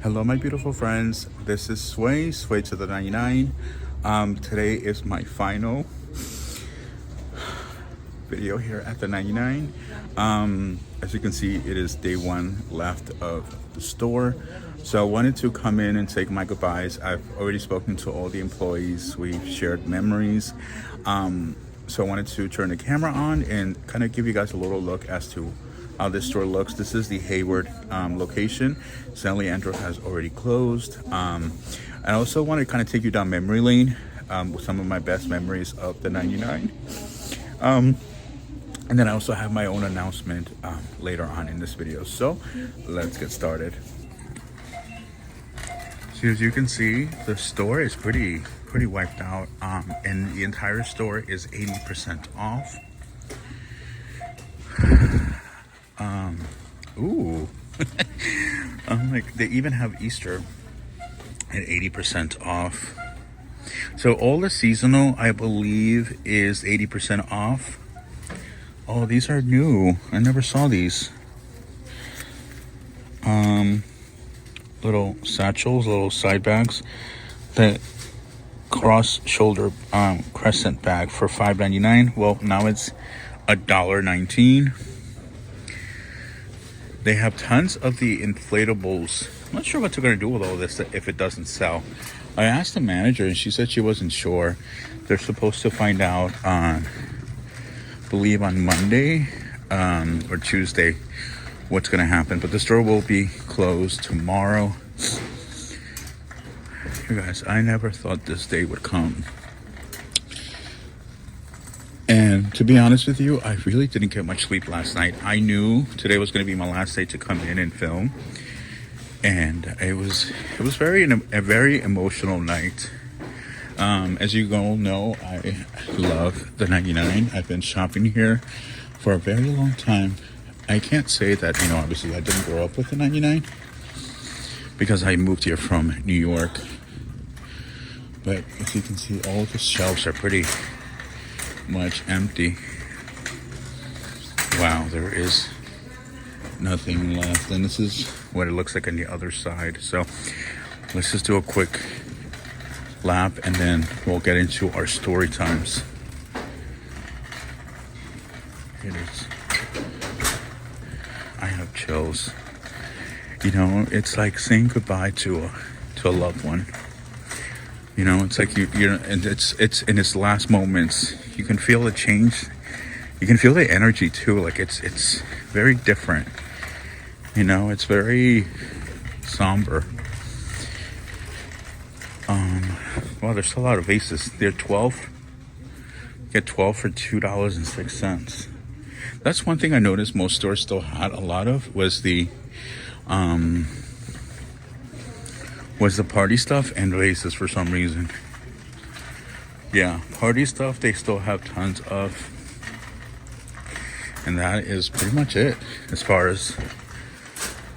Hello, my beautiful friends. This is Sway to the 99. Today is my final video here at the 99. As you can see, it is day one left of the store. So I wanted to come in and take my goodbyes. I've already spoken to all the employees. We've shared memories. So I wanted to turn the camera on and kind of give you guys a little look as to how this store looks. This is the Hayward location. San Leandro has already closed. I also want to kind of take you down memory lane with some of my best memories of the 99. And then I also have my own announcement later on in this video. So let's get started. So as you can see, the store is pretty wiped out, and the entire store is 80% off. Ooh. Like they even have Easter at 80% off. So all the seasonal, I believe, is 80% off. Oh, these are new. I never saw these. Little satchels, little side bags. The cross shoulder crescent bag for $5.99. Well, now it's $1.19. They have tons of the inflatables. I'm not sure what they're going to do with all this if it doesn't sell. I asked the manager and she said she wasn't sure. They're supposed to find out on, I believe, on Monday or Tuesday what's going to happen. But the store will be closed tomorrow. You guys, I never thought this day would come. And to be honest with you, I really didn't get much sleep last night. I knew today was going to be my last day to come in and film, and it was a very emotional night. As you all know, I love the 99. I've been shopping here for a very long time. I can't say that, obviously I didn't grow up with the 99 because I moved here from New York. But as you can see, all the shelves are pretty much empty. Wow, there is nothing left, and this is what it looks like on the other side. So let's just do a quick lap and then we'll get into our story times. It is, I have chills. It's like saying goodbye to a loved one. It's like you're and it's in its last moments. You can feel the change. You can feel the energy too. Like it's very different. It's very somber. Well, there's still a lot of vases. They're 12. Get 12 for $2.06. That's one thing I noticed most stores still had a lot of was the party stuff and vases for some reason. Yeah, party stuff they still have tons of. And that is pretty much it as far as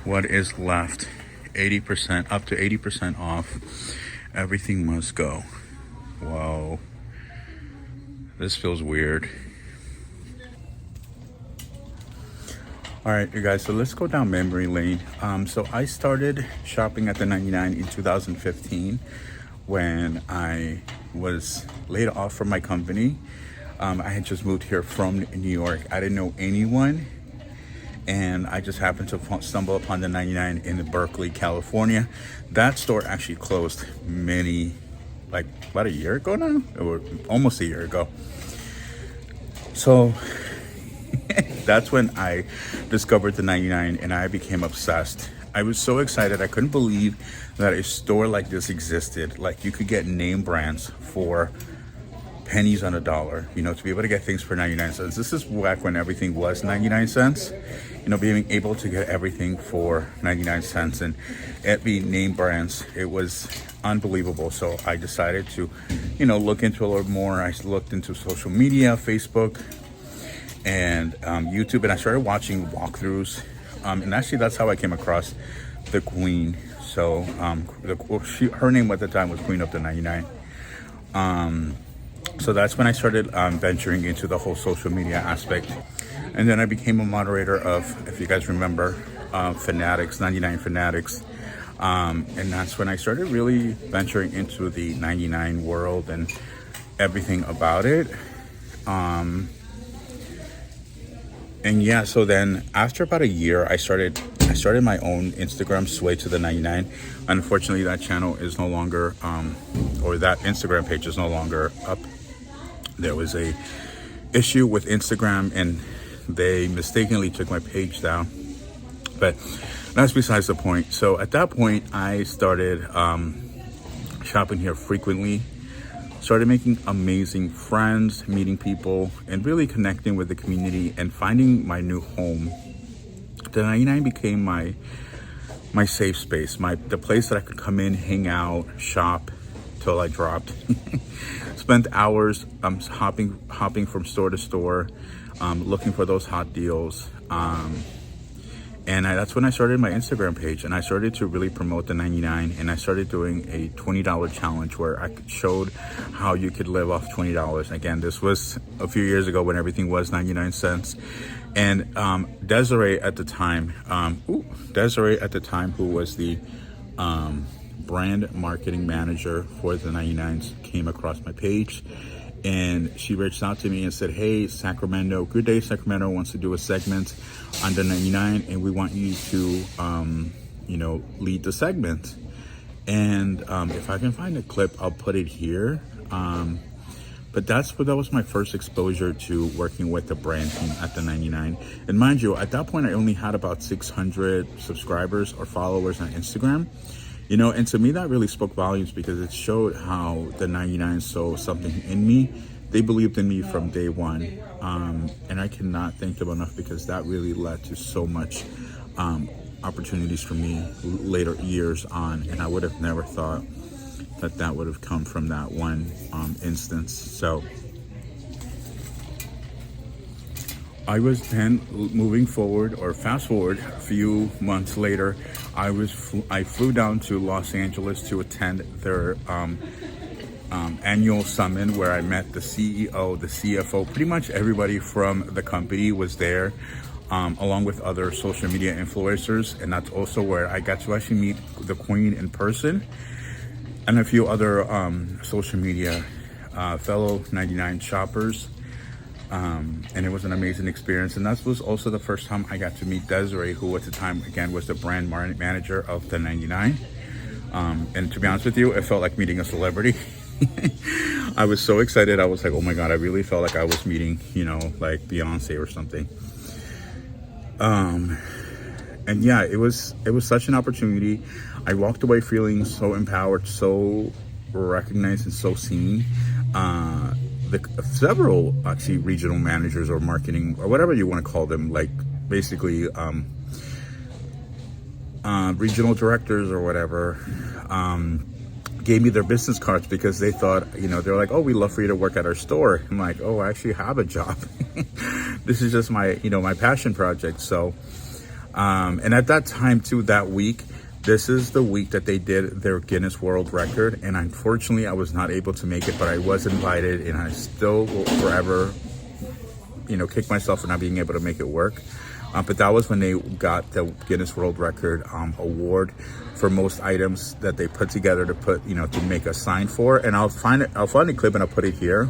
what is left. 80%, up to 80% off. Everything must go. Whoa. This feels weird. All right, you guys, so let's go down memory lane. So I started shopping at the 99 in 2015 when I was laid off from my company. I had just moved here from New York. I didn't know anyone, and I just happened to stumble upon the 99 in Berkeley, California. That store actually closed about a year ago now, or almost a year ago. So that's when I discovered the 99 and I became obsessed. I was so excited. I couldn't believe that a store like this existed. Like you could get name brands for pennies on a dollar, to be able to get things for 99 cents. This is back when everything was 99 cents. Being able to get everything for 99 cents and it being name brands, it was unbelievable. So I decided to, look into a little more. I looked into social media, Facebook, and YouTube, and I started watching walkthroughs. And actually, that's how I came across the Queen. So her name at the time was Queen of the 99. So that's when I started venturing into the whole social media aspect. And then I became a moderator of, if you guys remember, Fanatics, 99 Fanatics. And that's when I started really venturing into the 99 world and everything about it. And yeah, so then after about a year, I started my own Instagram, Sway to the 99. Unfortunately, that channel is no longer, or that Instagram page is no longer up. There was a issue with Instagram and they mistakenly took my page down, but that's besides the point. So at that point, I started shopping here frequently, started making amazing friends, meeting people, and really connecting with the community and finding my new home. The 99 became my safe space, the place that I could come in, hang out, shop till I dropped. Spent hours hopping from store to store, looking for those hot deals. And that's when I started my Instagram page, and I started to really promote the 99, and I started doing a $20 challenge where I showed how you could live off $20. Again, this was a few years ago when everything was 99 cents. And Desiree at the time, who was the brand marketing manager for the 99s, came across my page. And she reached out to me and said, hey, Sacramento, Good Day Sacramento wants to do a segment on the 99, and we want you to, lead the segment. And if I can find a clip, I'll put it here. But that was my first exposure to working with the brand team at the 99. And mind you, at that point, I only had about 600 subscribers or followers on Instagram. And to me, that really spoke volumes because it showed how the 99 saw something in me. They believed in me from day one. And I cannot thank them enough because that really led to so much opportunities for me later years on. And I would have never thought that would have come from that one instance. So I was then moving forward, or fast forward a few months later, I flew down to Los Angeles to attend their annual summit where I met the CEO, the CFO, pretty much everybody from the company was there, along with other social media influencers. And that's also where I got to actually meet the Queen in person and a few other social media fellow 99 shoppers. And it was an amazing experience. And that was also the first time I got to meet Desiree, who at the time, again, was the brand manager of the 99. And to be honest with you, it felt like meeting a celebrity. I was so excited. I was like, oh my God, I really felt like I was meeting, like Beyonce or something. And yeah, it was such an opportunity. I walked away feeling so empowered, so recognized, and so seen. Several actually regional managers or marketing or whatever you want to call them, like basically regional directors or whatever, gave me their business cards because they thought, they're like, oh, we'd love for you to work at our store. I'm like, oh, I actually have a job. This is just my, my passion project. So, and at that time too, that week, this is the week that they did their Guinness World Record. And unfortunately, I was not able to make it, but I was invited, and I still will forever, kick myself for not being able to make it work. But that was when they got the Guinness World Record award for most items that they put together to put, to make a sign for. And I'll find the clip and I'll put it here.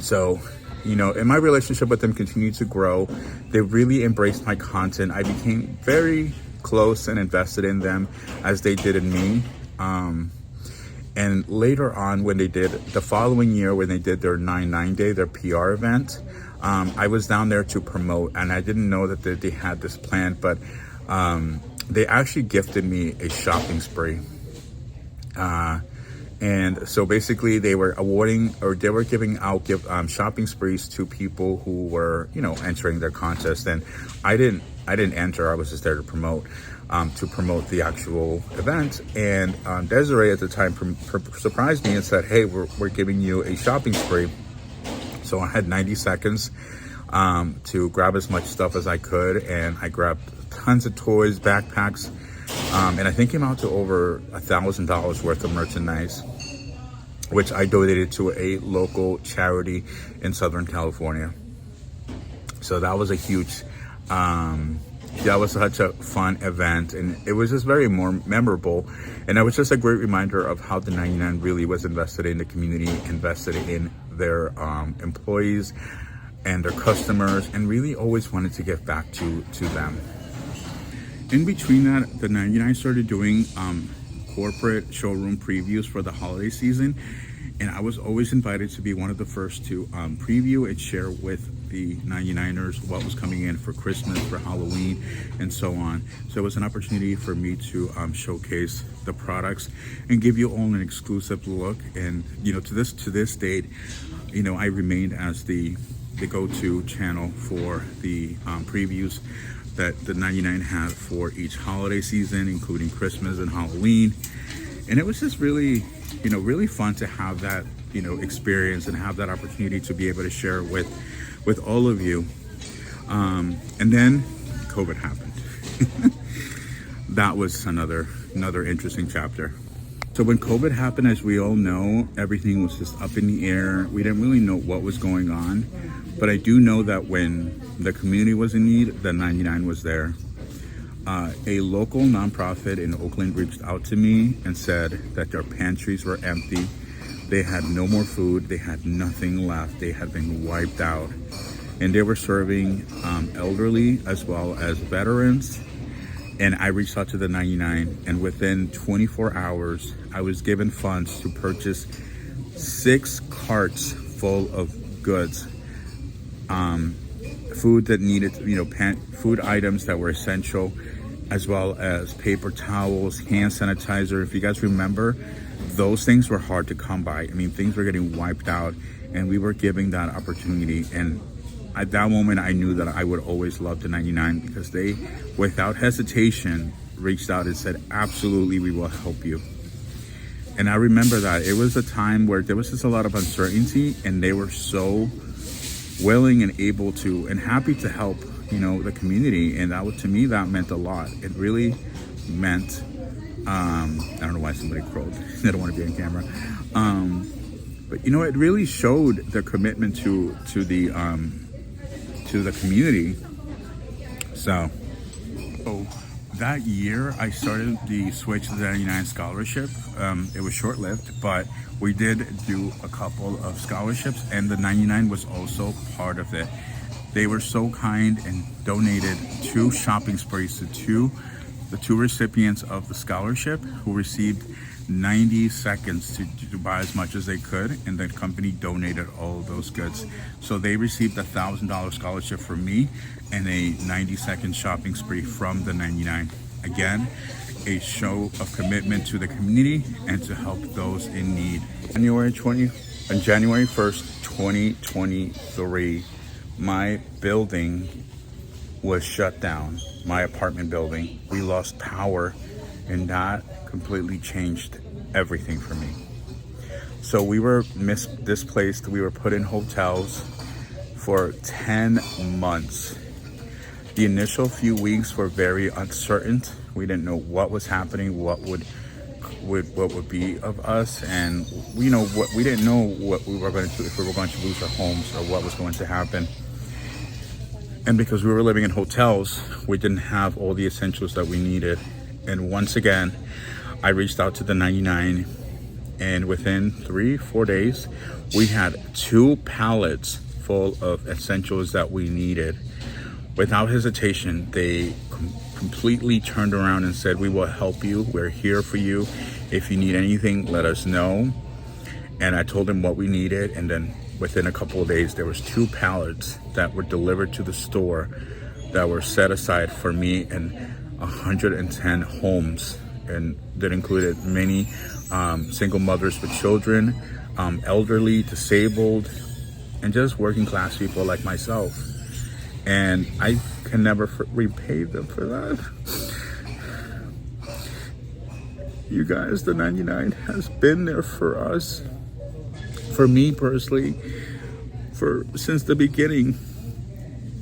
So, and my relationship with them continued to grow. They really embraced my content. I became very close and invested in them as they did in me. And later on, when they did the following year, when they did their 99 Day, their PR event, I was down there to promote, and I didn't know that they had this plan, but they actually gifted me a shopping spree. And so basically they were giving out shopping sprees to people who were, entering their contest. And I didn't enter. I was just there to promote the actual event. And Desiree at the time surprised me and said, hey, we're giving you a shopping spree. So I had 90 seconds to grab as much stuff as I could. And I grabbed tons of toys, backpacks, and I think came out to over $1,000 worth of merchandise, which I donated to a local charity in Southern California. So that was a huge that was such a fun event, and it was just very more memorable. And it was just a great reminder of how the 99 really was invested in the community, invested in their employees and their customers, and really always wanted to give back to them. In between that, the 99 started doing corporate showroom previews for the holiday season, and I was always invited to be one of the first to preview and share with the 99ers what was coming in for Christmas, for Halloween, and so on. So it was an opportunity for me to showcase the products and give you all an exclusive look. And to this date, I remained as the go-to channel for the previews that the 99 had for each holiday season, including Christmas and Halloween. And it was just really, really fun to have that, experience and have that opportunity to be able to share with all of you. And then COVID happened. That was another interesting chapter. So when COVID happened, as we all know, everything was just up in the air. We didn't really know what was going on. But I do know that when the community was in need, the 99 was there. A local nonprofit in Oakland reached out to me and said that their pantries were empty. They had no more food. They had nothing left. They had been wiped out. And they were serving elderly as well as veterans. And I reached out to the 99, and within 24 hours, I was given funds to purchase 6 carts full of goods. Food that needed, food items that were essential, as well as paper towels, hand sanitizer. If you guys remember, those things were hard to come by. I mean, things were getting wiped out, and we were giving that opportunity. And at that moment, I knew that I would always love the 99, because they, without hesitation, reached out and said, absolutely, we will help you. And I remember that it was a time where there was just a lot of uncertainty, and they were so willing and able to and happy to help the community. And to me, that meant a lot. It really meant I don't know why somebody crowed. They don't want to be on camera. But it really showed their commitment to the community. So that year I started the switch to the 99 scholarship. It was short-lived, but we did do a couple of scholarships, and the 99 was also part of it. They were so kind and donated 2 shopping sprees to the two recipients of the scholarship, who received 90 seconds to buy as much as they could, and the company donated all of those goods. So they received a $1,000 scholarship from me and a 90-second shopping spree from the 99. Again, a show of commitment to the community and to help those in need. On January 1st, 2023, my building was shut down, my apartment building. We lost power, and that completely changed everything for me. So we were displaced. We were put in hotels for 10 months. The initial few weeks were very uncertain. We didn't know what was happening, what would be of us, and we didn't know what we were going to do, if we were going to lose our homes or what was going to happen. And because we were living in hotels, we didn't have all the essentials that we needed. And once again, I reached out to the 99, and within 3-4 days, we had 2 pallets full of essentials that we needed. Without hesitation, they completely turned around and said, we will help you. We're here for you. If you need anything, let us know. And I told them what we needed, and then within a couple of days, there was 2 pallets that were delivered to the store that were set aside for me and 110 homes. And that included many single mothers with children, elderly, disabled, and just working class people like myself. And I can never repay them for that. You guys, the 99 has been there for us, for me personally, since the beginning.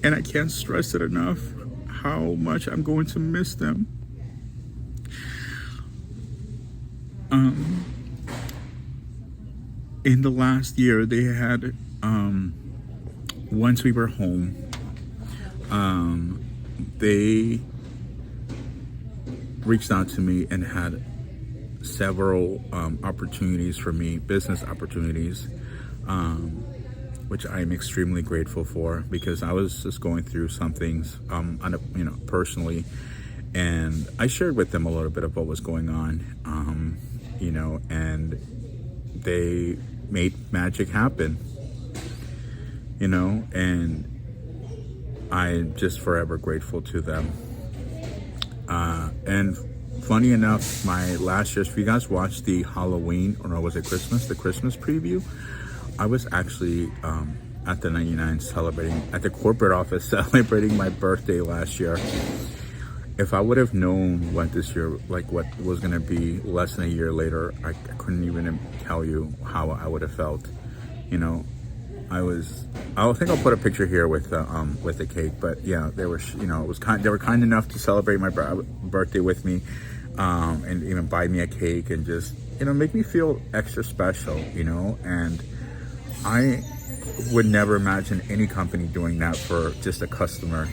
And I can't stress it enough how much I'm going to miss them. In the last year, they had, once we were home, they reached out to me and had several opportunities for me, business opportunities, which I'm extremely grateful for, because I was just going through some things, personally, and I shared with them a little bit of what was going on, and they made magic happen, and I'm just forever grateful to them. And funny enough, my last year, if you guys watched the Halloween, or no, was it Christmas? The Christmas preview, I was actually at the 99 celebrating, at the corporate office, celebrating my birthday last year. If I would have known what this year, like what was going to be less than a year later, I couldn't even tell you how I would have felt. I think I'll put a picture here with the cake, but yeah, they were, they were kind enough to celebrate my birthday with me, and even buy me a cake and just, make me feel extra special, and I would never imagine any company doing that for just a customer,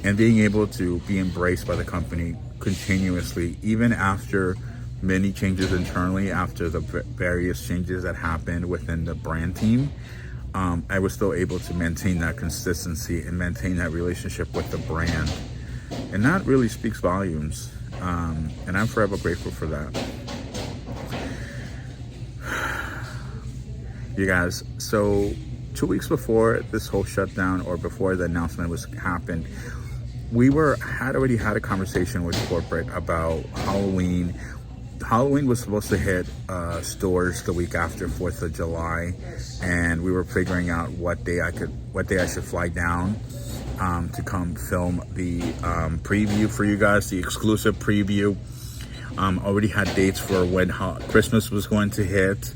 and being able to be embraced by the company continuously, even after many changes internally, after the various changes that happened within the brand team. I was still able to maintain that consistency and maintain that relationship with the brand. And that really speaks volumes. And I'm forever grateful for that. You guys, so 2 weeks before this whole shutdown, or before the announcement happened, we had already had a conversation with corporate about Halloween. Halloween was supposed to hit stores the week after 4th of July, and we were figuring out what day I should fly down to come film the preview for you guys, the exclusive preview. Already had dates for when Christmas was going to hit.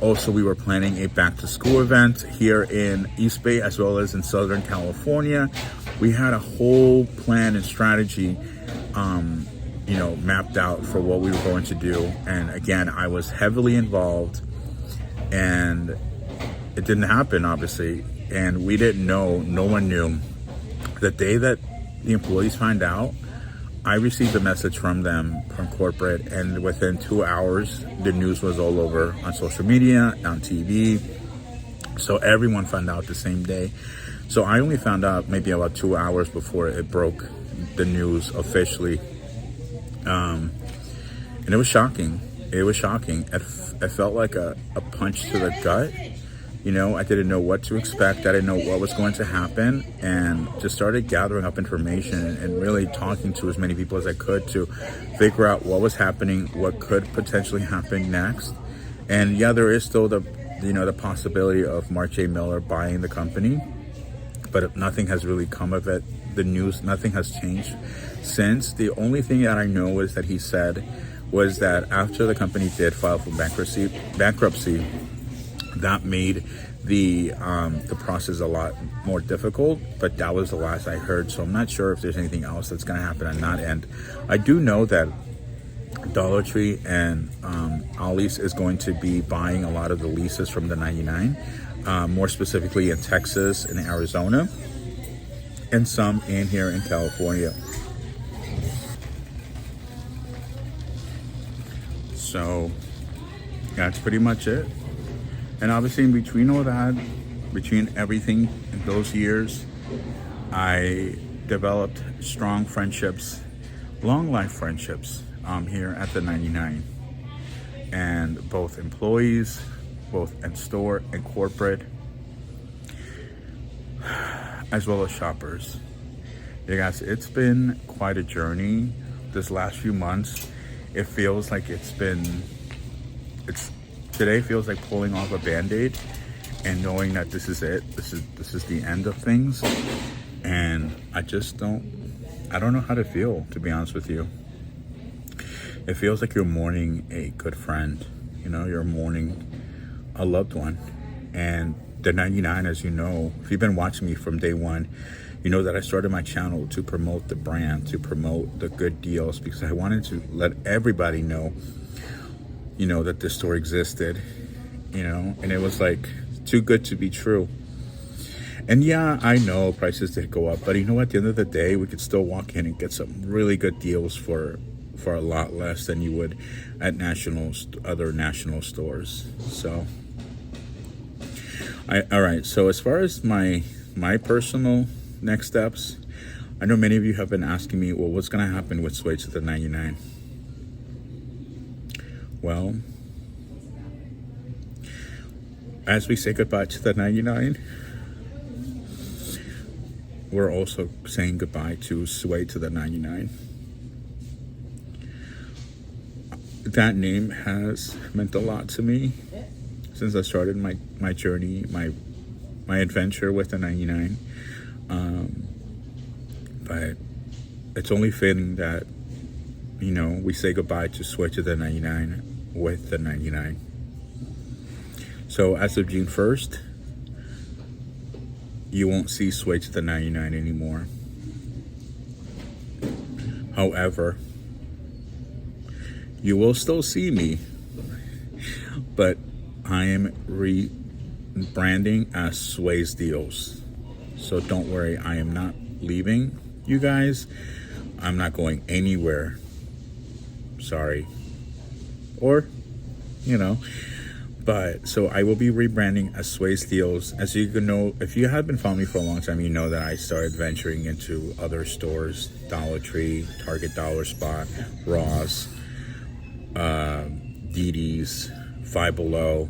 Also, we were planning a back-to-school event here in East Bay as well as in Southern California. We had a whole plan and strategy mapped out for what we were going to do. And again, I was heavily involved, and it didn't happen, obviously. And we didn't know, no one knew. The day that the employees find out, I received a message from them, from corporate, and within 2 hours, the news was all over on social media, on TV. So everyone found out the same day. So I only found out maybe about 2 hours before it broke the news officially. And it was shocking. It was shocking. It felt like a punch to the gut. I didn't know what to expect. I didn't know what was going to happen, and just started gathering up information and really talking to as many people as I could to figure out what was happening, what could potentially happen next. And yeah, there is still the possibility of Mark J. Miller buying the company, but nothing has really come of it. The news, nothing has changed since. The only thing that I know is that he said was that after the company did file for bankruptcy, that made the process a lot more difficult, but that was the last I heard. So I'm not sure if there's anything else that's going to happen on that end. I do know that Dollar Tree and Ollie's is going to be buying a lot of the leases from the 99, more specifically in Texas and Arizona, and some in here in California. So that's pretty much it. And obviously in between all that, between everything in those years, I developed strong friendships, long life friendships here at the 99. And both employees, both in store and corporate, as well as shoppers. Yeah, guys, it's been quite a journey this last few months. It feels like today feels like pulling off a Band-Aid and knowing that this is it. This is the end of things. And I don't know how to feel, to be honest with you. It feels like you're mourning a good friend. You're mourning a loved one. And the 99, as you know, if you've been watching me from day one, you know that I started my channel to promote the brand, to promote the good deals, because I wanted to let everybody know, that this store existed, and it was like too good to be true. And yeah, I know prices did go up, but you know what? At the end of the day, we could still walk in and get some really good deals for a lot less than you would at other national stores. So, all right. So as far as my personal next steps, I know many of you have been asking me, well, what's going to happen with Sway to the 99? Well, as we say goodbye to the 99, we're also saying goodbye to Sway to the 99. That name has meant a lot to me since I started my journey, my adventure with the 99. But it's only fitting that, you know, we say goodbye to Sway to the 99 with the 99. So as of June 1st, you won't see Sway to the 99 anymore. However, you will still see me, but I am rebranding as Sway's Deals. So don't worry, I am not leaving you guys. I'm not going anywhere. Sorry. Or, you know, but so I will be rebranding as Sway's Deals. As you can know, if you have been following me for a long time, you know that I started venturing into other stores: Dollar Tree, Target, Dollar Spot, Ross, DD's, Five Below.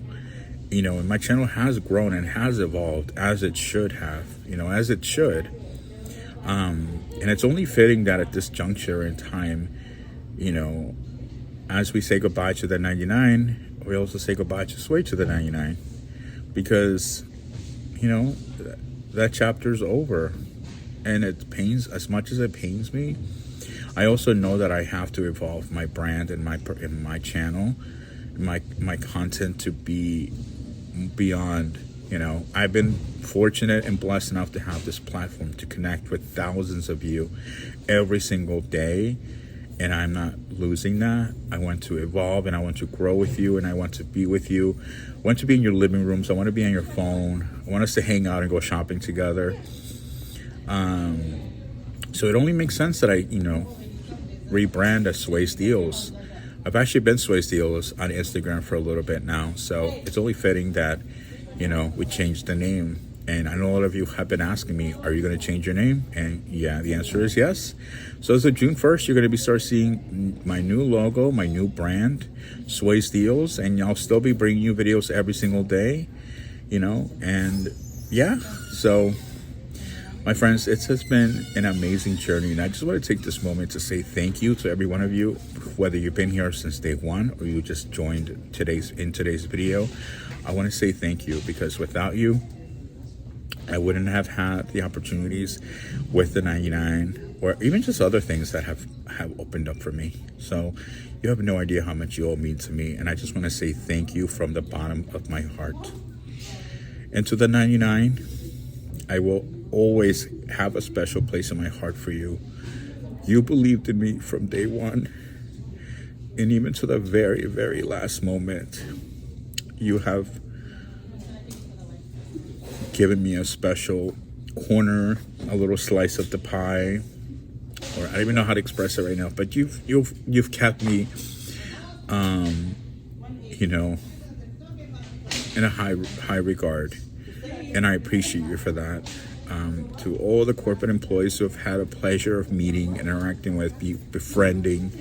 You know, and my channel has grown and has evolved as it should have, you know, as it should. And it's only fitting that at this juncture in time, you know, as we say goodbye to the 99, we also say goodbye to Sway to the 99, because, you know, that chapter's over. And it pains, as much as it pains me, I also know that I have to evolve my brand and my channel, my content to be beyond. You know, I've been fortunate and blessed enough to have this platform to connect with thousands of you every single day, and I'm not losing that. I want to evolve, and I want to grow with you, and I want to be with you. I want to be in your living rooms. I want to be on your phone. I want us to hang out and go shopping together. So it only makes sense that I, you know, rebrand as Sway's Deals. I've actually been Sway's Deals on Instagram for a little bit now, so it's only fitting that, you know, we changed the name. And I know a lot of you have been asking me, are you going to change your name? And yeah, the answer is yes. So as of June 1st, you're going to start seeing my new logo, my new brand, Sway's Deals, and I'll still be bringing you videos every single day, you know. And yeah, so my friends, it has been an amazing journey, and I just want to take this moment to say thank you to every one of you, whether you've been here since day one or you just joined today's video. I want to say thank you, because without you, I wouldn't have had the opportunities with the 99 or even just other things that have opened up for me. So you have no idea how much you all mean to me, and I just want to say thank you from the bottom of my heart. And to the 99, I will always have a special place in my heart for you. You believed in me from day one, and even to the very, very last moment. You have given me a special corner, a little slice of the pie, or I don't even know how to express it right now, but you've kept me, you know, in a high regard, and I appreciate you for that. To all the corporate employees who have had a pleasure of meeting, interacting with, befriending,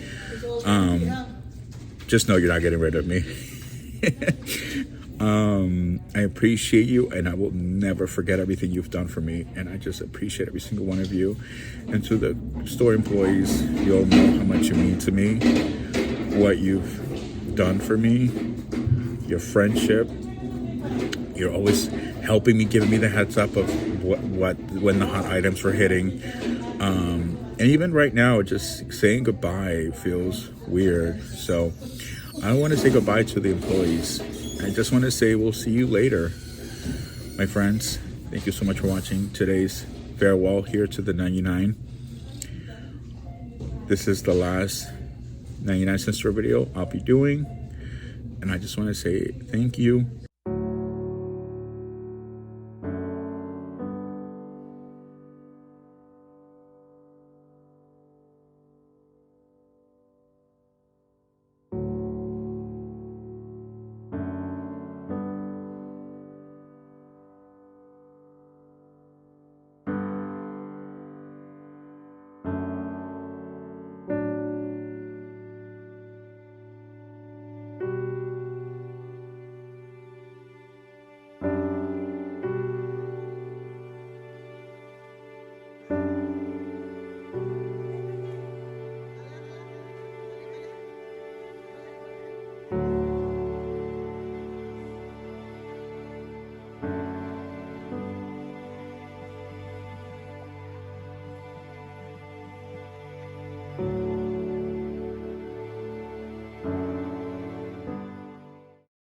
just know you're not getting rid of me. I appreciate you, and I will never forget everything you've done for me, and I just appreciate every single one of you. And to the store employees, you all know how much you mean to me, what you've done for me, your friendship. You're always helping me, giving me the heads up of when the hot items were hitting. And even right now, just saying goodbye feels weird. So I want to say goodbye to the employees. I just want to say we'll see you later, my friends. Thank you so much for watching today's farewell here to the 99. This is the last 99 cent store video I'll be doing. And I just want to say thank you.